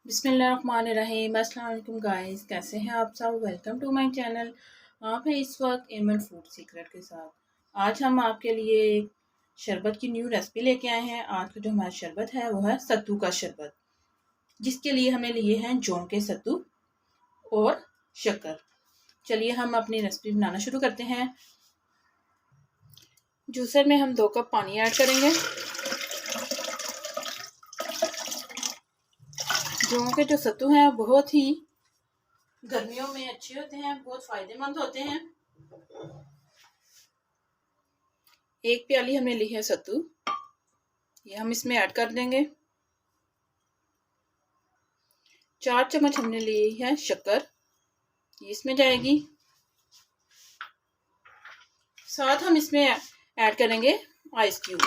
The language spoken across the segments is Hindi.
बिस्मिल्लाहिर्रहमानिर्रहीम। अस्सलाम वालेकुम गाइस, कैसे हैं आप सब। Welcome to my channel. आप हैं इस वक्त एमन फूड सीक्रेट के साथ। आज हम आपके लिए शरबत की न्यू रेसिपी लेके आए हैं। आज का जो हमारा शरबत है वो है सत्तू का शरबत, जिसके लिए हमें लिए हैं जौ के सत्तू और शक्कर। चलिए हम अपनी रेसिपी बनाना शुरू करते हैं। जूसर में हम 2 कप पानी ऐड करेंगे। जौ के जो सत्तू हैं बहुत ही गर्मियों में अच्छे होते हैं, बहुत फायदेमंद होते हैं। 1 प्याली हमने ली है सत्तू, ये हम इसमें ऐड कर देंगे। 4 चम्मच हमने ली है शक्कर, ये इसमें जाएगी। साथ हम इसमें ऐड करेंगे आइस क्यूब।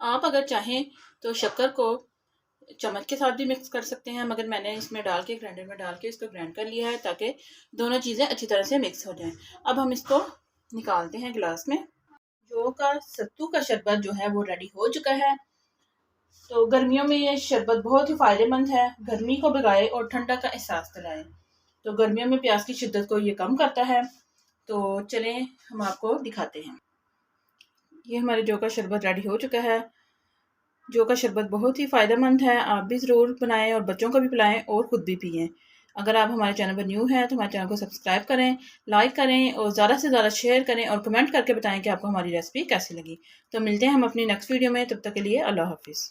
आप अगर चाहें तो शक्कर को चम्मच के साथ भी मिक्स कर सकते हैं, मगर मैंने इसमें डाल के ग्राइंडर में डाल के इसको ग्राइंड कर लिया है ताकि दोनों चीज़ें अच्छी तरह से मिक्स हो जाएं। अब हम इसको निकालते हैं गिलास में। जौ का सत्तू का शरबत जो है वो रेडी हो चुका है। तो गर्मियों में ये शरबत बहुत ही फ़ायदेमंद है, गर्मी को भगाए और ठंडा का एहसास दिलाए। तो गर्मियों में प्यास की शिद्दत को ये कम करता है। तो चलें हम आपको दिखाते हैं। ये हमारे जौ का शरबत रेडी हो चुका है। जौ का शरबत बहुत ही फ़ायदेमंद है, आप भी ज़रूर बनाएं और बच्चों को भी पिलाएं और ख़ुद भी पिएं। अगर आप हमारे चैनल पर न्यू हैं तो हमारे चैनल को सब्सक्राइब करें, लाइक करें और ज़्यादा से ज़्यादा शेयर करें और कमेंट करके बताएं कि आपको हमारी रेसिपी कैसी लगी। तो मिलते हैं हम अपनी नेक्स्ट वीडियो में, तब तक के लिए अल्लाह हाफिज़।